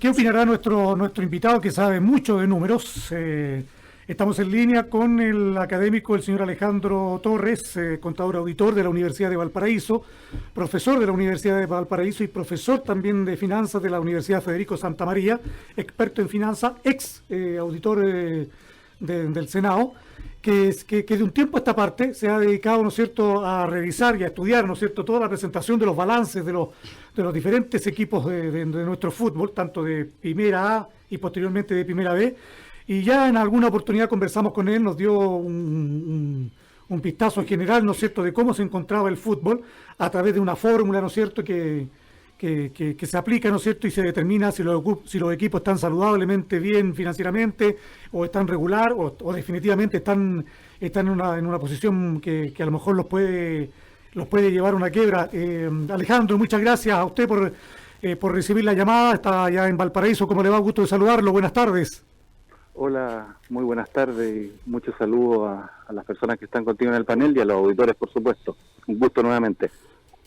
¿Qué opinará nuestro invitado que sabe mucho de números? Estamos en línea con el académico, el señor Alejandro Torres, contador auditor de la Universidad de Valparaíso, profesor de la Universidad de Valparaíso y profesor también de finanzas de la Universidad Federico Santa María, experto en finanzas, ex auditor del Senado, que de un tiempo a esta parte se ha dedicado, ¿no es cierto?, a revisar y a estudiar, ¿no es cierto?, toda la presentación de los balances de los diferentes equipos de nuestro fútbol, tanto de Primera A y posteriormente de Primera B. Y ya en alguna oportunidad conversamos con él, nos dio un vistazo general, ¿no es cierto?, de cómo se encontraba el fútbol a través de una fórmula, ¿no es cierto?, que se aplica, ¿no es cierto?, y se determina si los equipos están saludablemente bien financieramente, o están regular, o definitivamente están en una posición que a lo mejor los puede llevar a una quiebra. Alejandro, muchas gracias a usted por recibir la llamada. Está allá en Valparaíso. ¿Cómo le va? Gusto de saludarlo. Buenas tardes. Hola, muy buenas tardes y muchos saludos a las personas que están contigo en el panel y a los auditores, por supuesto. Un gusto nuevamente.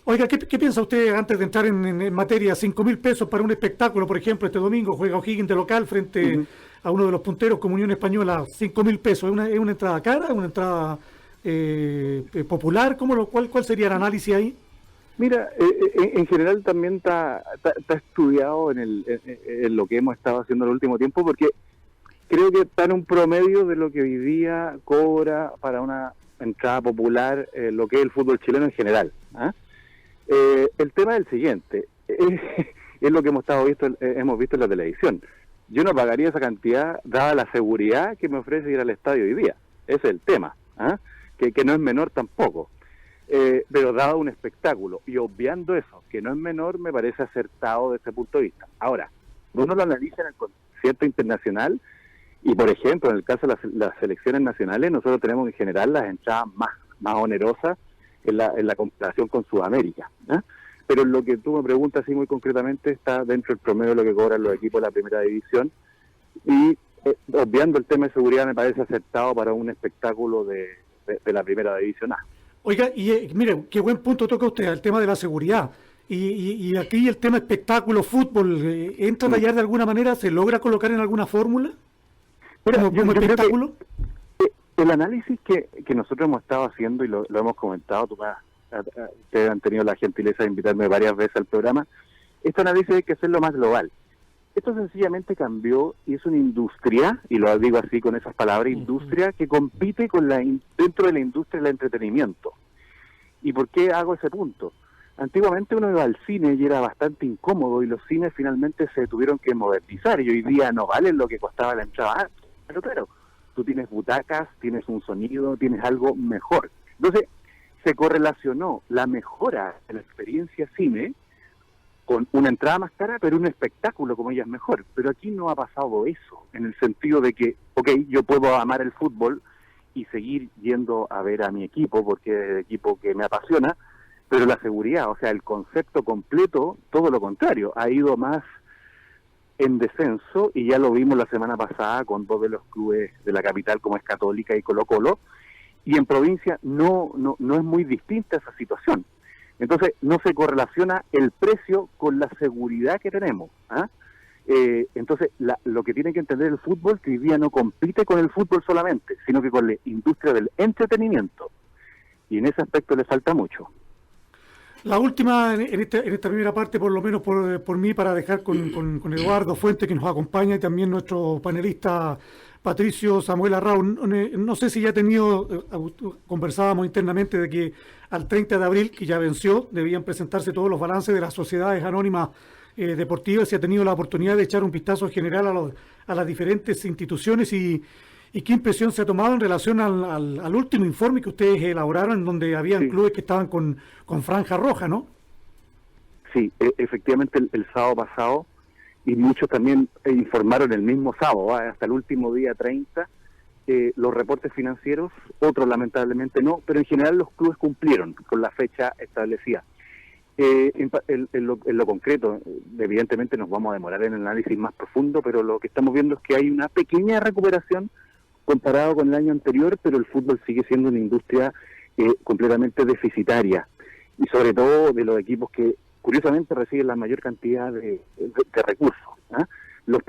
Oiga, ¿qué piensa usted antes de entrar en materia? 5.000 pesos para un espectáculo, por ejemplo, este domingo juega O'Higgins de local frente a uno de los punteros como Unión Española. 5.000 pesos, ¿es una entrada cara? ¿Es una entrada popular? ¿Cuál sería el análisis ahí? Mira, en general también está estudiado en lo que hemos estado haciendo en el último tiempo, porque creo que está en un promedio de lo que hoy día cobra para una entrada popular lo que es el fútbol chileno en general. El tema es el siguiente, es lo que hemos visto en la televisión. Yo no pagaría esa cantidad dada la seguridad que me ofrece ir al estadio hoy día. Ese es el tema, que no es menor tampoco. Pero dado un espectáculo y obviando eso, que no es menor, me parece acertado desde ese punto de vista. Ahora, uno lo analiza en el concierto internacional y, por ejemplo, en el caso de las selecciones nacionales, nosotros tenemos en general las entradas más onerosas en la comparación con Sudamérica. Pero lo que tú me preguntas así muy concretamente está dentro del promedio de lo que cobran los equipos de la primera división y obviando el tema de seguridad me parece acertado para un espectáculo de la primera división A. Oiga, y mire, qué buen punto toca usted, el tema de la seguridad. Y aquí el tema espectáculo, fútbol, ¿entra a tallar de alguna manera? ¿Se logra colocar en alguna fórmula? Mira, como espectáculo. El análisis que nosotros hemos estado haciendo y lo hemos comentado, ustedes han tenido la gentileza de invitarme varias veces al programa, este análisis hay que hacerlo más global. Esto sencillamente cambió y es una industria, y lo digo así con esas palabras, industria que compite dentro de la industria del entretenimiento. ¿Y por qué hago ese punto? Antiguamente uno iba al cine y era bastante incómodo y los cines finalmente se tuvieron que modernizar y hoy día no valen lo que costaba la entrada antes. Pero claro, tú tienes butacas, tienes un sonido, tienes algo mejor. Entonces, se correlacionó la mejora de la experiencia cine con una entrada más cara, pero un espectáculo como ella es mejor. Pero aquí no ha pasado eso, en el sentido de que, yo puedo amar el fútbol y seguir yendo a ver a mi equipo, porque es el equipo que me apasiona, pero la seguridad, o sea, el concepto completo, todo lo contrario, ha ido más en descenso y ya lo vimos la semana pasada con dos de los clubes de la capital como es Católica y Colo-Colo, y en provincia no es muy distinta esa situación. Entonces no se correlaciona el precio con la seguridad que tenemos. Entonces lo que tiene que entender el fútbol que hoy día no compite con el fútbol solamente, sino que con la industria del entretenimiento. Y en ese aspecto le falta mucho. La última, en esta primera parte, por lo menos por mí, para dejar con Eduardo Fuente, que nos acompaña, y también nuestro panelista Patricio Samuel Arraun. No sé si ya ha tenido, conversábamos internamente de que al 30 de abril, que ya venció, debían presentarse todos los balances de las sociedades anónimas deportivas, si ha tenido la oportunidad de echar un vistazo general a las diferentes instituciones y qué impresión se ha tomado en relación al último informe que ustedes elaboraron, en donde habían clubes que estaban con franja roja, ¿no? Sí, efectivamente el sábado pasado, y muchos también informaron el mismo sábado, hasta el último día 30, los reportes financieros, otros lamentablemente no, pero en general los clubes cumplieron con la fecha establecida. En lo concreto, evidentemente nos vamos a demorar en el análisis más profundo, pero lo que estamos viendo es que hay una pequeña recuperación comparado con el año anterior, pero el fútbol sigue siendo una industria completamente deficitaria, y sobre todo de los equipos que curiosamente reciben la mayor cantidad de recursos.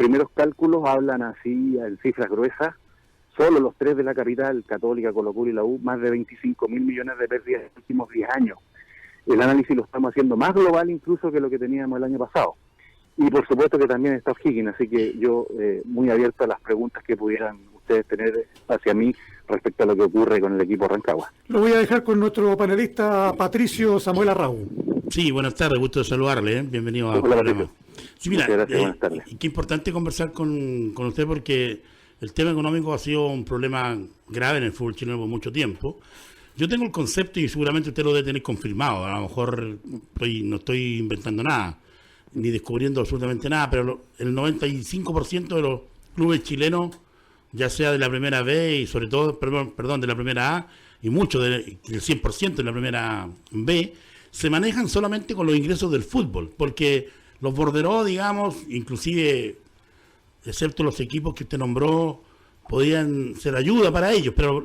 primeros cálculos hablan así, en cifras gruesas, solo los tres de la capital, Católica, Colo-Colo y la U, más de 25.000 millones de pérdidas en los últimos 10 años. El análisis lo estamos haciendo más global incluso que lo que teníamos el año pasado. Y por supuesto que también está O'Higgins, así que yo muy abierto a las preguntas que pudieran ustedes tener hacia mí respecto a lo que ocurre con el equipo Rancagua. Lo voy a dejar con nuestro panelista Patricio Samuel Arrau. Sí, buenas tardes, gusto de saludarle, ¿eh? Bienvenido al programa. Sí, mira, buenas tardes. Qué importante conversar con usted porque el tema económico ha sido un problema grave en el fútbol chileno por mucho tiempo. Yo tengo el concepto y seguramente usted lo debe tener confirmado, a lo mejor no estoy inventando nada, ni descubriendo absolutamente nada, pero el 95% de los clubes chilenos, ya sea de la primera B y sobre todo, perdón, de la primera A, y mucho del 100% de la primera B, se manejan solamente con los ingresos del fútbol, porque los borderos, digamos, inclusive, excepto los equipos que usted nombró, podían ser ayuda para ellos, pero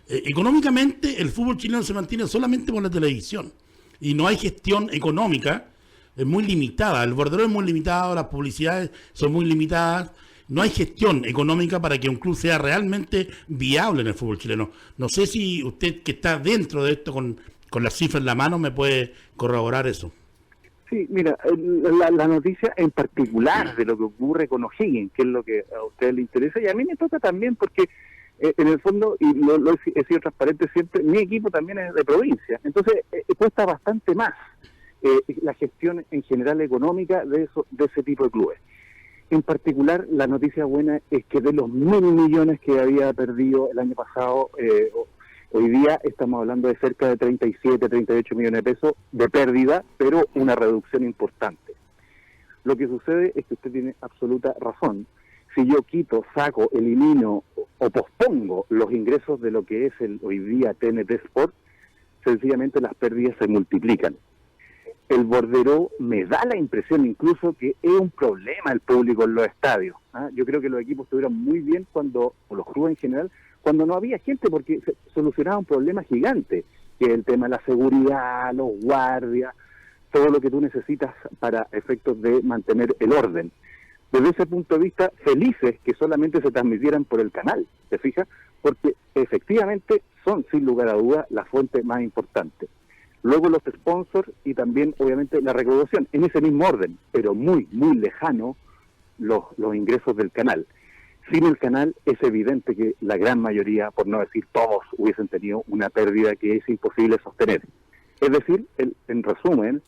económicamente el fútbol chileno se mantiene solamente por la televisión, y no hay gestión económica, es muy limitada, el bordero es muy limitado, las publicidades son muy limitadas, no hay gestión económica para que un club sea realmente viable en el fútbol chileno. No sé si usted que está dentro de esto con las cifras en la mano me puede corroborar eso. Sí, mira, la noticia en particular de lo que ocurre con O'Higgins, que es lo que a ustedes les interesa, y a mí me toca también porque en el fondo, y lo he sido transparente siempre, mi equipo también es de provincia, entonces cuesta bastante más la gestión en general económica de ese tipo de clubes. En particular, la noticia buena es que de los 1.000 millones que había perdido el año pasado, hoy día estamos hablando de cerca de 37, 38 millones de pesos de pérdida, pero una reducción importante. Lo que sucede es que usted tiene absoluta razón. Si yo quito, saco, elimino o pospongo los ingresos de lo que es el hoy día TNT Sport, sencillamente las pérdidas se multiplican. El bordero me da la impresión incluso que es un problema el público en los estadios. Yo creo que los equipos estuvieron muy bien o los clubes en general, cuando no había gente, porque se solucionaba un problema gigante, que es el tema de la seguridad, los guardias, todo lo que tú necesitas para efectos de mantener el orden. Desde ese punto de vista, felices que solamente se transmitieran por el canal, ¿te fijas? Porque efectivamente son, sin lugar a dudas, la fuente más importante. Luego los sponsors y también, obviamente, la recaudación, en ese mismo orden, pero muy, muy lejano los ingresos del canal. Sin el canal es evidente que la gran mayoría, por no decir todos, hubiesen tenido una pérdida que es imposible sostener. Es decir, en resumen,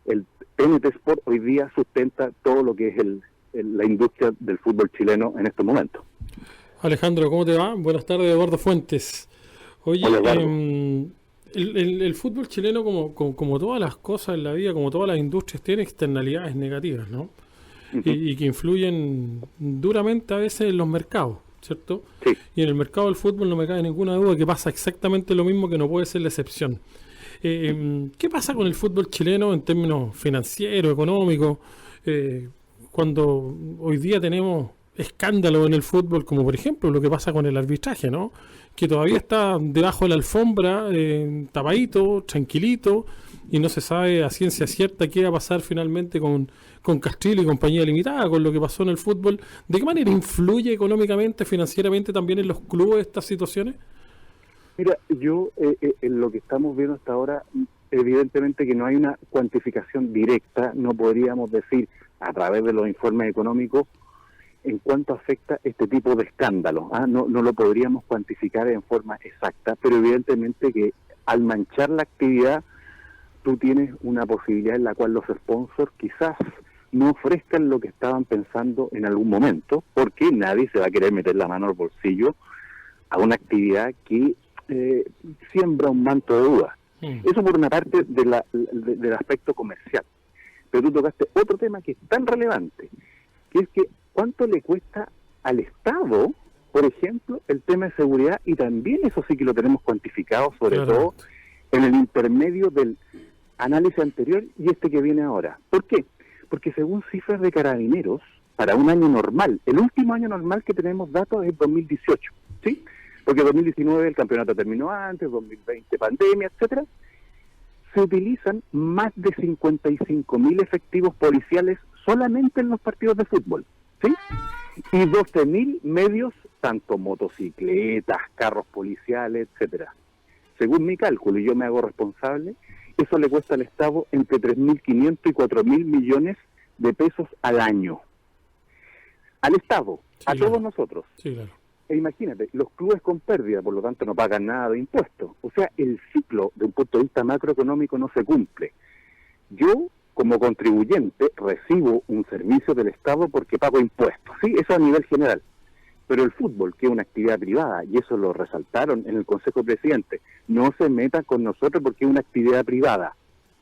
el TNT Sport hoy día sustenta todo lo que es la industria del fútbol chileno en estos momentos. Alejandro, ¿cómo te va? Buenas tardes, Eduardo Fuentes. Oye, el fútbol chileno, como todas las cosas en la vida, como todas las industrias, tiene externalidades negativas, ¿no? Y que influyen duramente a veces en los mercados, ¿cierto? Sí. Y en el mercado del fútbol no me cabe ninguna duda que pasa exactamente lo mismo, que no puede ser la excepción. ¿Qué pasa con el fútbol chileno en términos financieros, económicos, cuando hoy día tenemos escándalos en el fútbol, como por ejemplo lo que pasa con el arbitraje, ¿no? Que todavía está debajo de la alfombra, tapadito, tranquilito, y no se sabe a ciencia cierta qué va a pasar finalmente con Castril y compañía limitada, con lo que pasó en el fútbol. ¿De qué manera influye económicamente, financieramente también en los clubes estas situaciones? Mira, yo en lo que estamos viendo hasta ahora, evidentemente que no hay una cuantificación directa, no podríamos decir a través de los informes económicos en cuánto afecta este tipo de escándalos. No lo podríamos cuantificar en forma exacta, pero evidentemente que al manchar la actividad, tú tienes una posibilidad en la cual los sponsors quizás no ofrezcan lo que estaban pensando en algún momento, porque nadie se va a querer meter la mano al bolsillo a una actividad que siembra un manto de dudas. Eso por una parte del aspecto comercial. Pero tú tocaste otro tema que es tan relevante, que es que cuánto le cuesta al Estado, por ejemplo, el tema de seguridad, y también eso sí que lo tenemos cuantificado, sobre todo en el intermedio del análisis anterior y este que viene ahora. ¿Por qué? Porque según cifras de Carabineros, para un año normal, el último año normal que tenemos datos es 2018, ¿sí? Porque 2019 el campeonato terminó antes, 2020 pandemia, etcétera. Se utilizan más de 55.000 efectivos policiales solamente en los partidos de fútbol, ¿sí? y 12.000 medios, tanto motocicletas, carros policiales, etcétera. Según mi cálculo, y yo me hago responsable, eso le cuesta al Estado entre 3.500 y 4.000 millones de pesos al año. Al Estado, Sí, a claro. todos nosotros. Sí, claro. E imagínate, los clubes con pérdida, por lo tanto no pagan nada de impuestos. O sea, el ciclo de un punto de vista macroeconómico no se cumple. Yo, como contribuyente, recibo un servicio del Estado porque pago impuestos. Sí, eso a nivel general. Pero el fútbol, que es una actividad privada, y eso lo resaltaron en el Consejo de Presidentes, no se meta con nosotros porque es una actividad privada.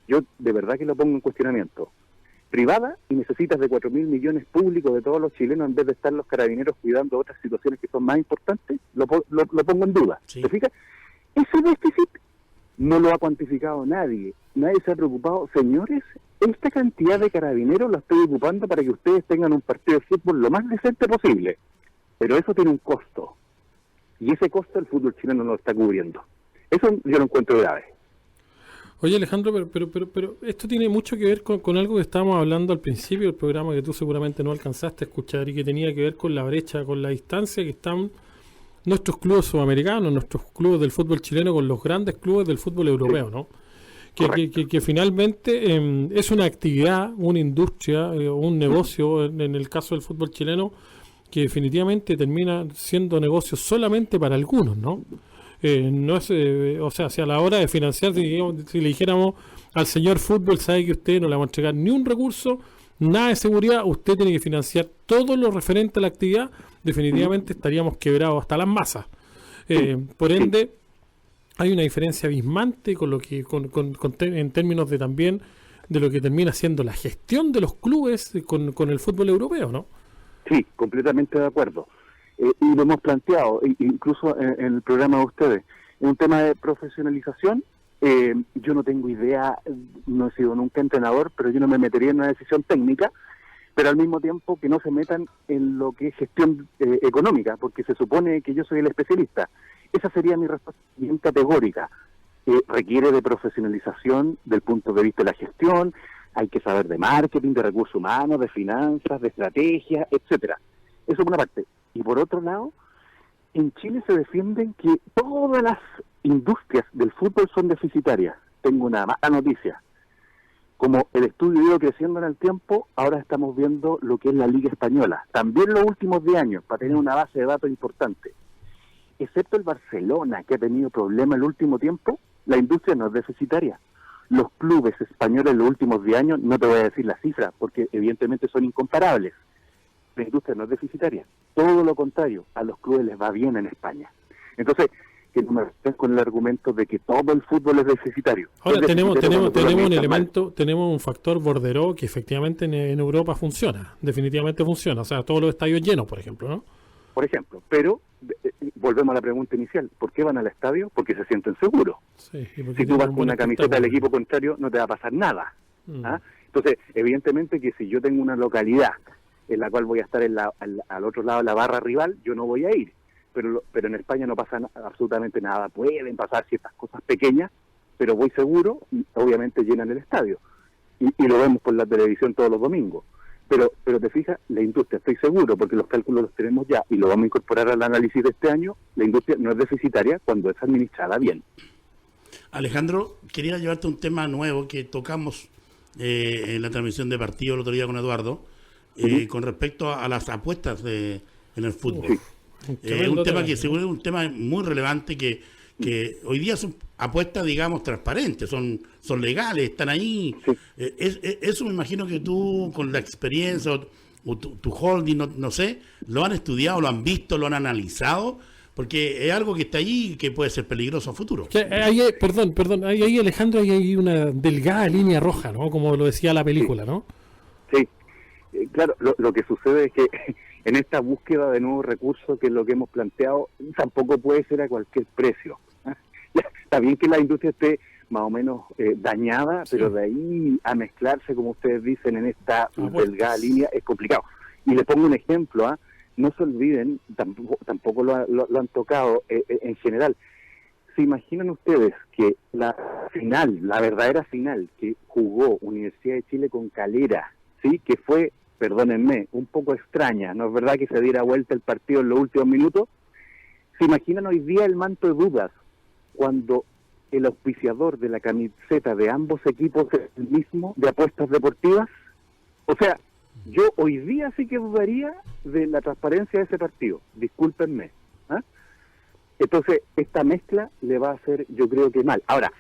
Yo de verdad que lo pongo en cuestionamiento. Privada, y necesitas de 4.000 millones públicos de todos los chilenos en vez de estar los carabineros cuidando otras situaciones que son más importantes, lo pongo en duda. Sí. ¿Te fijas? Ese déficit no lo ha cuantificado nadie. Nadie se ha preocupado. Señores, esta cantidad de carabineros la estoy ocupando para que ustedes tengan un partido de fútbol lo más decente posible. Pero eso tiene un costo. Y ese costo el fútbol chileno no lo está cubriendo. Eso yo lo encuentro grave. Oye, Alejandro, pero esto tiene mucho que ver con algo que estábamos hablando al principio del programa, que tú seguramente no alcanzaste a escuchar, y que tenía que ver con la brecha, con la distancia que están nuestros clubes sudamericanos, nuestros clubes del fútbol chileno con los grandes clubes del fútbol europeo, ¿no? Que finalmente es una actividad, una industria, un negocio, en el caso del fútbol chileno, que definitivamente termina siendo negocio solamente para algunos, ¿no? No es, o sea, si a la hora de financiar, si le dijéramos al señor fútbol, sabe que usted no le va a entregar ni un recurso, nada de seguridad, usted tiene que financiar todo lo referente a la actividad, definitivamente estaríamos quebrados hasta las masas. Por ende, hay una diferencia abismante con lo que en términos de también de lo que termina siendo la gestión de los clubes con el fútbol europeo, ¿no? Sí, completamente de acuerdo. Y lo hemos planteado, incluso en el programa de ustedes, en un tema de profesionalización. Yo no tengo idea, no he sido nunca entrenador, pero yo no me metería en una decisión técnica, pero al mismo tiempo que no se metan en lo que es gestión económica, porque se supone que yo soy el especialista. Esa sería mi respuesta bien categórica. Requiere de profesionalización del punto de vista de la gestión, hay que saber de marketing, de recursos humanos, de finanzas, de estrategia, etcétera. Eso por una parte. Y por otro lado, en Chile se defienden que todas las industrias del fútbol son deficitarias. Tengo una mala noticia. Como el estudio ha ido creciendo en el tiempo, ahora estamos viendo lo que es la Liga Española. También los últimos 10 años, para tener una base de datos importante. Excepto el Barcelona, que ha tenido problemas en el último tiempo, la industria no es deficitaria. Los clubes españoles en los últimos 10 años, no te voy a decir la cifra, porque evidentemente son incomparables. La industria no es deficitaria. Todo lo contrario, a los clubes les va bien en España. Entonces, que no me estén con el argumento de que todo el fútbol es deficitario. Ahora Es tenemos deficitario cuando tú lo un administras mal. elemento, tenemos un factor Bordeaux que efectivamente en Europa funciona, definitivamente funciona, o sea, todos los estadios llenos, por ejemplo, ¿no? Por ejemplo, pero volvemos a la pregunta inicial, ¿por qué van al estadio? Porque se sienten seguros. Sí, y porque Si tú tienen vas un con buen una camiseta del espectáculo. equipo contrario, no te va a pasar nada. Mm. ¿Ah? Entonces, evidentemente que si yo tengo una localidad en la cual voy a estar al otro lado de la barra rival, yo no voy a ir. Pero en España no pasa absolutamente nada. Pueden pasar ciertas cosas pequeñas, pero voy seguro, y obviamente llenan el estadio. Y lo vemos por la televisión todos los domingos. Pero te fijas, la industria, estoy seguro, porque los cálculos los tenemos ya y lo vamos a incorporar al análisis de este año, la industria no es deficitaria cuando es administrada bien. Alejandro, quería llevarte un tema nuevo que tocamos en la transmisión de partido el otro día con Eduardo, con respecto a las apuestas en el fútbol. Sí. Un tema que seguro es un tema muy relevante que hoy día son apuestas, digamos, transparentes, son legales, están ahí. Sí. Eso me imagino que tú, con la experiencia o tu holding, no sé, lo han estudiado, lo han visto, lo han analizado, porque es algo que está ahí y que puede ser peligroso a futuro. Perdón, ahí Alejandro, hay una delgada línea roja, ¿no? Como lo decía la película, ¿no? Sí, claro, lo que sucede es que en esta búsqueda de nuevos recursos, que es lo que hemos planteado, tampoco puede ser a cualquier precio. Está bien que la industria esté más o menos dañada, Sí. pero de ahí a mezclarse, como ustedes dicen, en esta Apuestas. delgada línea es complicado. Y les pongo un ejemplo, no se olviden, tampoco lo han tocado en general. ¿Se imaginan ustedes que la verdadera final que jugó Universidad de Chile con Calera, sí, que fue perdónenme, un poco extraña. No es verdad que se diera vuelta el partido en los últimos minutos. ¿Se imaginan hoy día el manto de dudas cuando el auspiciador de la camiseta de ambos equipos es el mismo de apuestas deportivas? O sea, yo hoy día sí que dudaría de la transparencia de ese partido. Discúlpenme. ¿Ah? Entonces, esta mezcla le va a hacer, yo creo que mal. Ahora,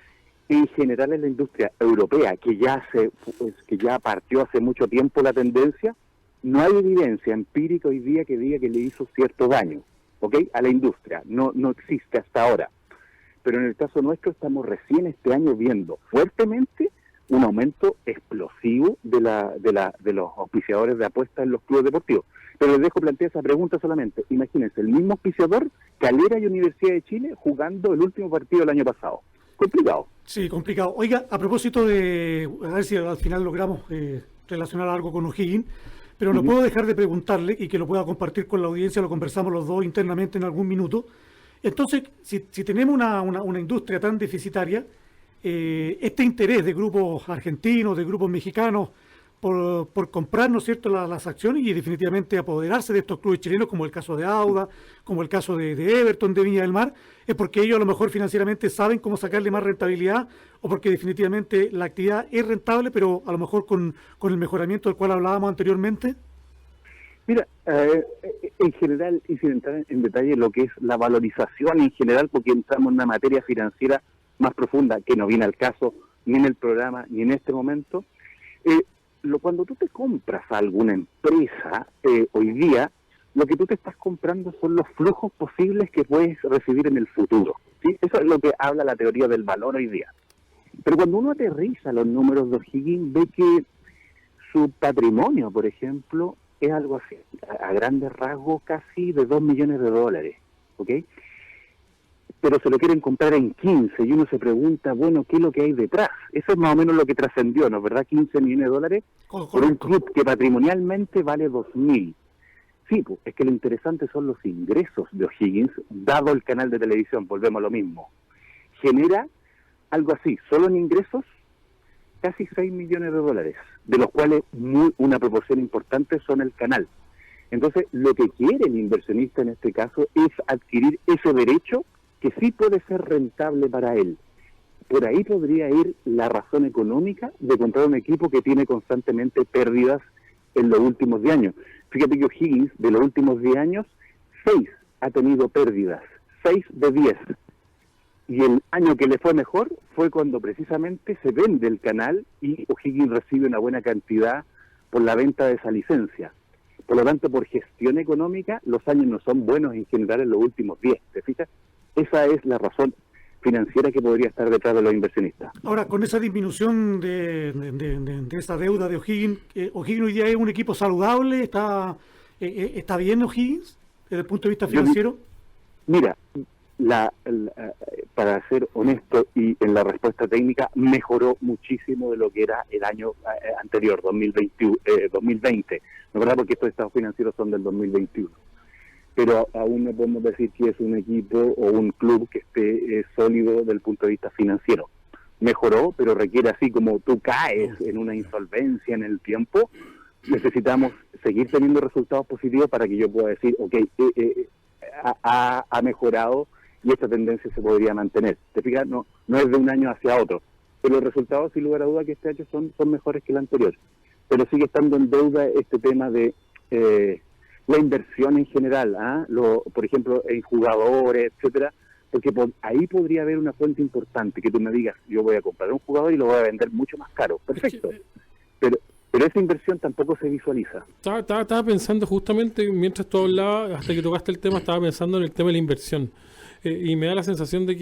en general en la industria europea, que ya partió hace mucho tiempo la tendencia, no hay evidencia empírica hoy día que diga que le hizo cierto daño, ¿ok? A la industria. No existe hasta ahora. Pero en el caso nuestro estamos recién este año viendo fuertemente un aumento explosivo de los auspiciadores de apuestas en los clubes deportivos. Pero les dejo plantear esa pregunta solamente. Imagínense, el mismo auspiciador, Calera y Universidad de Chile, jugando el último partido del año pasado. Complicado. Sí, complicado. Oiga, a propósito de, a ver si al final logramos relacionar algo con O'Higgins, pero no puedo dejar de preguntarle, y que lo pueda compartir con la audiencia, lo conversamos los dos internamente en algún minuto. Entonces, si tenemos una industria tan deficitaria, este interés de grupos argentinos, de grupos mexicanos, por comprar, ¿no es cierto?, las acciones y definitivamente apoderarse de estos clubes chilenos, como el caso de Auda, como el caso de Everton, de Viña del Mar, es porque ellos a lo mejor financieramente saben cómo sacarle más rentabilidad, o porque definitivamente la actividad es rentable, pero a lo mejor con el mejoramiento del cual hablábamos anteriormente. Mira, en general, y sin entrar en detalle lo que es la valorización en general, porque entramos en una materia financiera más profunda, que no viene al caso ni en el programa ni en este momento, cuando tú te compras a alguna empresa hoy día, lo que tú te estás comprando son los flujos posibles que puedes recibir en el futuro, ¿sí? Eso es lo que habla la teoría del valor hoy día. Pero cuando uno aterriza los números de O'Higgins, ve que su patrimonio, por ejemplo, es algo así, a grandes rasgos casi de $2 millones, ¿ok? Pero se lo quieren comprar en 15 y uno se pregunta, bueno, ¿qué es lo que hay detrás? Eso es más o menos lo que trascendió, ¿no es verdad? $15 millones por un club que patrimonialmente vale 2.000. Sí, pues, es que lo interesante son los ingresos de O'Higgins, dado el canal de televisión, volvemos a lo mismo. Genera algo así, solo en ingresos, casi $6 millones, de los cuales una proporción importante son el canal. Entonces, lo que quiere el inversionista en este caso es adquirir ese derecho que sí puede ser rentable para él. Por ahí podría ir la razón económica de comprar un equipo que tiene constantemente pérdidas en los últimos 10 años. Fíjate que O'Higgins, de los últimos 10 años, 6 ha tenido pérdidas, 6 de 10. Y el año que le fue mejor fue cuando precisamente se vende el canal y O'Higgins recibe una buena cantidad por la venta de esa licencia. Por lo tanto, por gestión económica, los años no son buenos en general en los últimos 10, ¿te fijas? Esa es la razón financiera que podría estar detrás de los inversionistas. Ahora, con esa disminución de esa deuda de O'Higgins, ¿O'Higgins hoy día es un equipo saludable? ¿Está bien O'Higgins desde el punto de vista financiero? Mira, para ser honesto y en la respuesta técnica, mejoró muchísimo de lo que era el año anterior, 2020, ¿no es verdad? Porque estos estados financieros son del 2021. Pero aún no podemos decir que es un equipo o un club que esté sólido desde el punto de vista financiero. Mejoró, pero requiere, así como tú caes en una insolvencia en el tiempo, necesitamos seguir teniendo resultados positivos para que yo pueda decir, ok, ha mejorado y esta tendencia se podría mantener. ¿Te fijas? No es de un año hacia otro, pero los resultados, sin lugar a duda, que este año son mejores que el anterior. Pero sigue estando en deuda este tema de la inversión en general, por ejemplo, en jugadores, etcétera, porque ahí podría haber una fuente importante, que tú me digas, yo voy a comprar un jugador y lo voy a vender mucho más caro. Perfecto. Pero esa inversión tampoco se visualiza. Estaba pensando justamente, mientras tú hablabas, hasta que tocaste el tema, estaba pensando en el tema de la inversión. Y me da la sensación de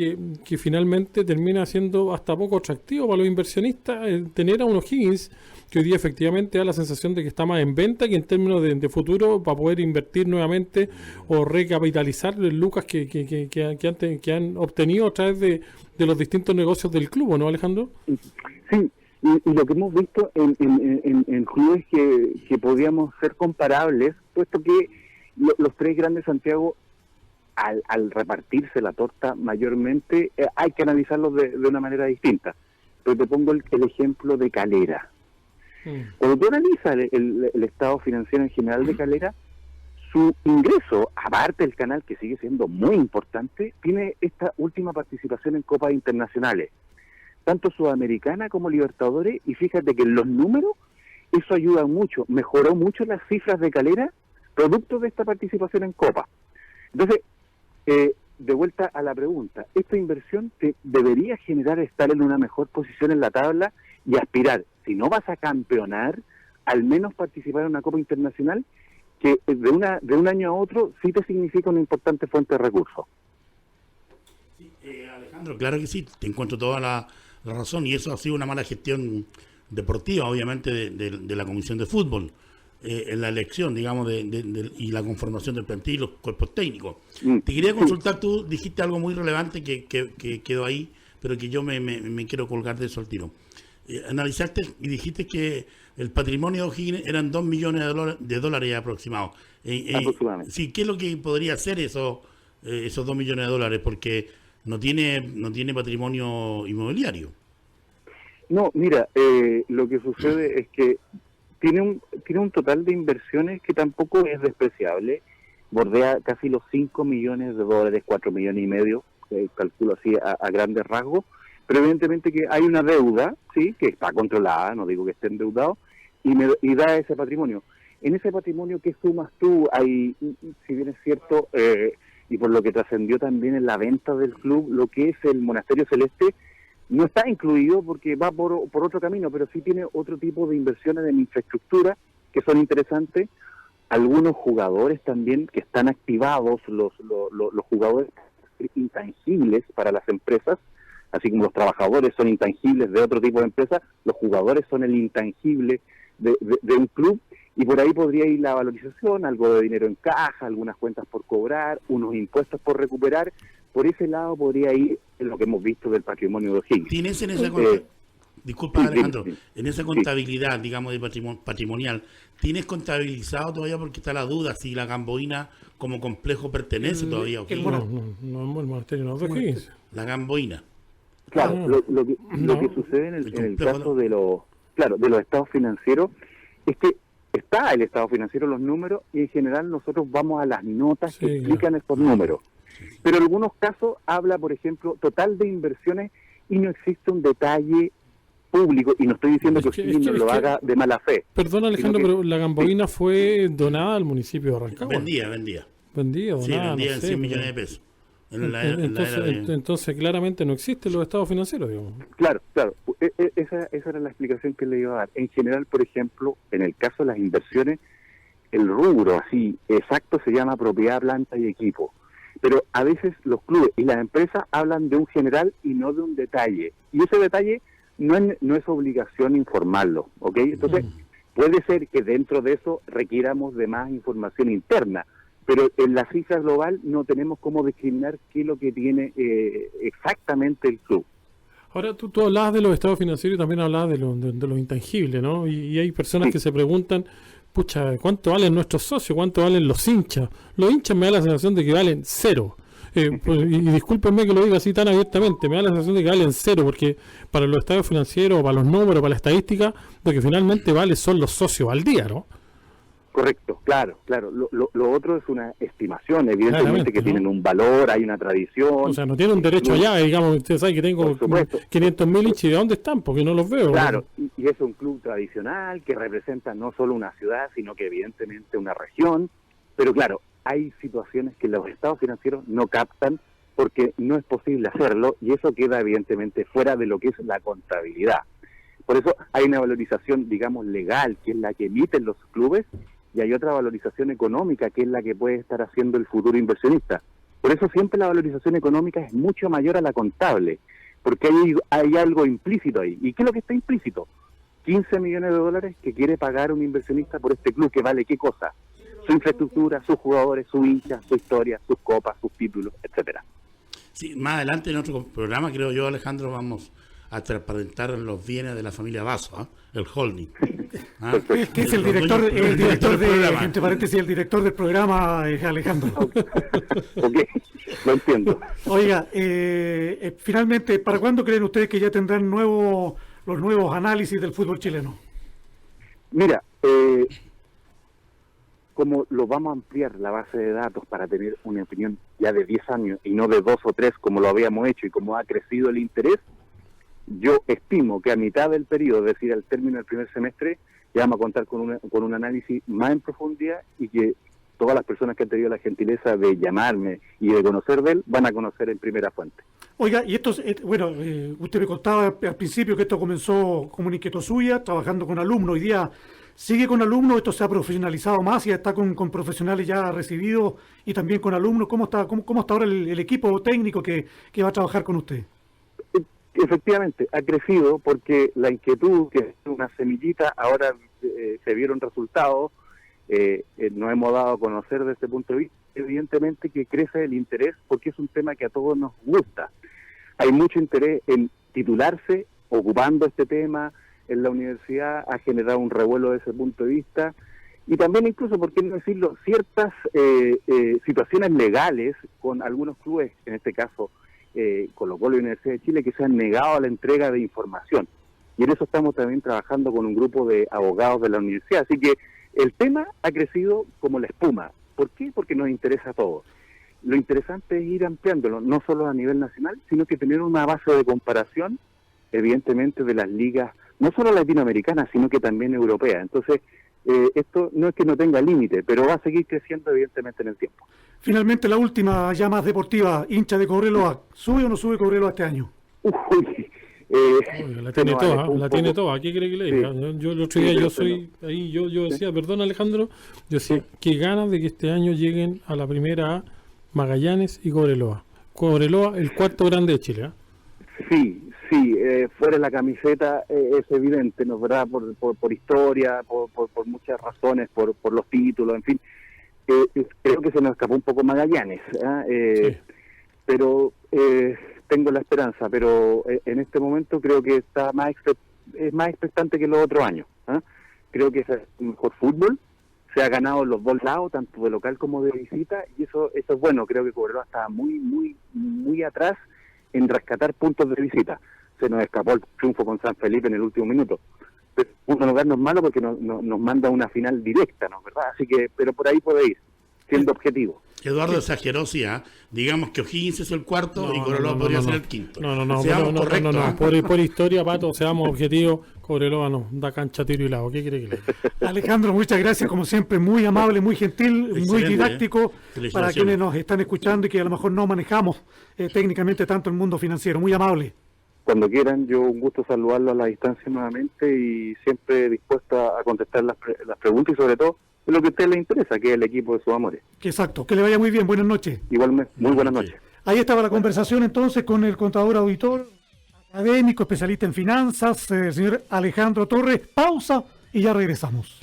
que finalmente termina siendo hasta poco atractivo para los inversionistas tener a un O'Higgins que hoy día efectivamente da la sensación de que está más en venta que en términos de futuro para poder invertir nuevamente o recapitalizar los lucas que han obtenido a través de los distintos negocios del club, ¿no, Alejandro? Sí, y lo que hemos visto en clubes que podríamos ser comparables, puesto que los tres grandes Santiago, al repartirse la torta mayormente, hay que analizarlos de una manera distinta. Pero te pongo el ejemplo de Calera. Cuando tú analizas el estado financiero en general de Calera, su ingreso, aparte del canal que sigue siendo muy importante, tiene esta última participación en copas internacionales, tanto Sudamericana como Libertadores, y fíjate que en los números eso ayuda mucho, mejoró mucho las cifras de Calera, producto de esta participación en copa. Entonces, de vuelta a la pregunta, esta inversión te debería generar estar en una mejor posición en la tabla y aspirar, si no vas a campeonar, al menos participar en una copa internacional, que de un año a otro sí te significa una importante fuente de recursos. Sí, Alejandro, claro que sí, te encuentro toda la razón, y eso ha sido una mala gestión deportiva, obviamente, de la Comisión de Fútbol, en la elección, digamos, y la conformación del plantel y los cuerpos técnicos. Te quería consultar, tú dijiste algo muy relevante que quedó ahí, pero que yo me quiero colgar de eso al tiro. Analizaste y dijiste que el patrimonio de O'Higgins eran 2 millones de dólares aproximados. Aproximadamente. Sí, ¿qué es lo que podría hacer esos 2 millones de dólares? Porque no tiene patrimonio inmobiliario. No, mira, lo que sucede es que tiene un total de inversiones que tampoco es despreciable, bordea casi los 5 millones de dólares, 4 millones y medio, calculo así a grandes rasgos, pero evidentemente que hay una deuda, sí, que está controlada, no digo que esté endeudado, y da ese patrimonio. En ese patrimonio, ¿qué sumas tú? Hay, si bien es cierto, y por lo que trascendió también en la venta del club, lo que es el Monasterio Celeste, no está incluido porque va por otro camino, pero sí tiene otro tipo de inversiones en infraestructura que son interesantes. Algunos jugadores también que están activados, los jugadores intangibles para las empresas, así como los trabajadores son intangibles de otro tipo de empresas, los jugadores son el intangible de un club, y por ahí podría ir la valorización, algo de dinero en caja, algunas cuentas por cobrar, unos impuestos por recuperar. Por ese lado podría ir en lo que hemos visto del patrimonio de O'Higgins. ¿Tienes en esa disculpa, sí, Alejandro, sí. en esa contabilidad, digamos, de patrimonial, ¿tienes contabilizado todavía, porque está la duda si la Gamboína como complejo pertenece todavía a O'Higgins? No, el monasterio no es de O'Higgins. La Gamboína. Claro, lo que sucede en el caso de los estados financieros es que está el estado financiero, los números, y en general nosotros vamos a las notas que explican estos números. Pero en algunos casos habla, por ejemplo, total de inversiones y no existe un detalle público, y no estoy diciendo que O'Higgins lo haga de mala fe. Perdón, Alejandro, pero la Gamboína fue donada al municipio de Rancagua. Vendía, donada, sí, vendía en 100 millones de pesos. Entonces claramente no existen los estados financieros, digamos. Claro. Esa era la explicación que le iba a dar. En general, por ejemplo, en el caso de las inversiones, el rubro así exacto se llama propiedad, planta y equipo. Pero a veces los clubes y las empresas hablan de un general y no de un detalle. Y ese detalle no es obligación informarlo, ¿ok? Entonces, puede ser que dentro de eso requiramos de más información interna, pero en la cifra global no tenemos cómo discriminar qué es lo que tiene exactamente el club. Ahora, tú hablabas de los estados financieros y también hablabas de lo intangible, ¿no? Y hay personas que se preguntan, pucha, ¿cuánto valen nuestros socios? ¿Cuánto valen los hinchas? Los hinchas me da la sensación de que valen cero. Y discúlpenme que lo diga así tan abiertamente, me da la sensación de que valen cero, porque para los estados financieros, para los números, para la estadística, lo que finalmente vale son los socios al día, ¿no? Correcto, claro. Lo otro es una estimación, evidentemente que tienen un valor, hay una tradición. O sea, no tienen un derecho allá, digamos, usted sabe que tengo 500.000 hinchas, ¿y de dónde están? Porque no los veo. Claro, y es un club tradicional que representa no solo una ciudad, sino que evidentemente una región. Pero claro, hay situaciones que los estados financieros no captan porque no es posible hacerlo, y eso queda evidentemente fuera de lo que es la contabilidad. Por eso hay una valorización, digamos, legal, que es la que emiten los clubes, y hay otra valorización económica, que es la que puede estar haciendo el futuro inversionista. Por eso siempre la valorización económica es mucho mayor a la contable, porque hay algo implícito ahí. ¿Y qué es lo que está implícito? 15 millones de dólares que quiere pagar un inversionista por este club, que vale ¿qué cosa? Su infraestructura, sus jugadores, su hincha, su historia, sus copas, sus títulos, etcétera. Sí, más adelante en otro programa, creo yo, Alejandro, vamos a transparentar los bienes de la familia Vaso, el holding. Que es el director entre paréntesis, el director del programa es Alejandro. Ok, lo entiendo. Oiga, finalmente, ¿para cuándo creen ustedes que ya tendrán los nuevos análisis del fútbol chileno? Mira, como lo vamos a ampliar la base de datos para tener una opinión ya de 10 años y no de 2 o 3 como lo habíamos hecho y como ha crecido el interés, yo estimo que a mitad del periodo, es decir, al término del primer semestre, ya vamos a contar con un análisis más en profundidad y que todas las personas que han tenido la gentileza de llamarme y de conocer de él van a conocer en primera fuente. Oiga, y esto, usted me contaba al principio que esto comenzó como una inquietud suya, trabajando con alumnos. Hoy día sigue con alumnos, esto se ha profesionalizado más y ya está con profesionales ya recibidos y también con alumnos. ¿Cómo está ahora el equipo técnico que va a trabajar con usted? Efectivamente, ha crecido porque la inquietud, que es una semillita, ahora se vieron resultados, nos hemos dado a conocer desde ese punto de vista. Evidentemente que crece el interés porque es un tema que a todos nos gusta. Hay mucho interés en titularse, ocupando este tema en la universidad, ha generado un revuelo desde ese punto de vista, y también incluso, por qué no decirlo, ciertas situaciones legales con algunos clubes, en este caso Colo-Colo y Universidad de Chile, que se han negado a la entrega de información. Y en eso estamos también trabajando con un grupo de abogados de la universidad. Así que el tema ha crecido como la espuma. ¿Por qué? Porque nos interesa a todos. Lo interesante es ir ampliándolo, no solo a nivel nacional, sino que tener una base de comparación, evidentemente, de las ligas, no solo latinoamericanas, sino que también europeas. Entonces, esto no es que no tenga límite, pero va a seguir creciendo, evidentemente, en el tiempo. Finalmente, la última, ya más deportiva, hincha de Cobreloa, ¿sube o no sube Cobreloa este año? Uy, la tiene toda, ¿qué cree que le diga? Sí. Yo el otro día yo decía, perdón Alejandro, yo decía, qué ganas de que este año lleguen a la primera A Magallanes y Cobreloa. Cobreloa, el cuarto grande de Chile, ¿eh? Sí, fuera de la camiseta es evidente, ¿no? ¿Verdad? Por historia, por muchas razones, por los títulos, en fin. Creo que se nos escapó un poco Magallanes, sí. Pero tengo la esperanza, pero en este momento creo que está es más expectante que los otros años. Creo que es el mejor fútbol, se ha ganado en los dos lados, tanto de local como de visita, y eso es bueno. Creo que Cobreloa estaba muy atrás en rescatar puntos de visita. Se nos escapó el triunfo con San Felipe en el último minuto. Pero un lugar no es malo porque nos manda una final directa, ¿no? ¿Verdad? Así que, pero por ahí puede ir, siendo objetivo. Eduardo exageró, sí, digamos que O'Higgins es el cuarto y Cobreloa podría ser el quinto. No. Por historia, Pato, seamos objetivos, Cobreloa no da cancha, tiro y lado. ¿Qué quiere que le diga? Alejandro, muchas gracias, como siempre, muy amable, muy gentil, muy didáctico para quienes nos están escuchando y que a lo mejor no manejamos técnicamente tanto el mundo financiero. Muy amable. Cuando quieran, yo un gusto saludarlo a la distancia nuevamente y siempre dispuesto a contestar las preguntas y sobre todo lo que a usted le interesa, que es el equipo de sus amores. Exacto, que le vaya muy bien, buenas noches. Igualmente, muy buenas noches. Ahí estaba la conversación entonces con el contador auditor, académico, especialista en finanzas, el señor Alejandro Torres. Pausa y ya regresamos.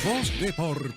Voz Deportiva.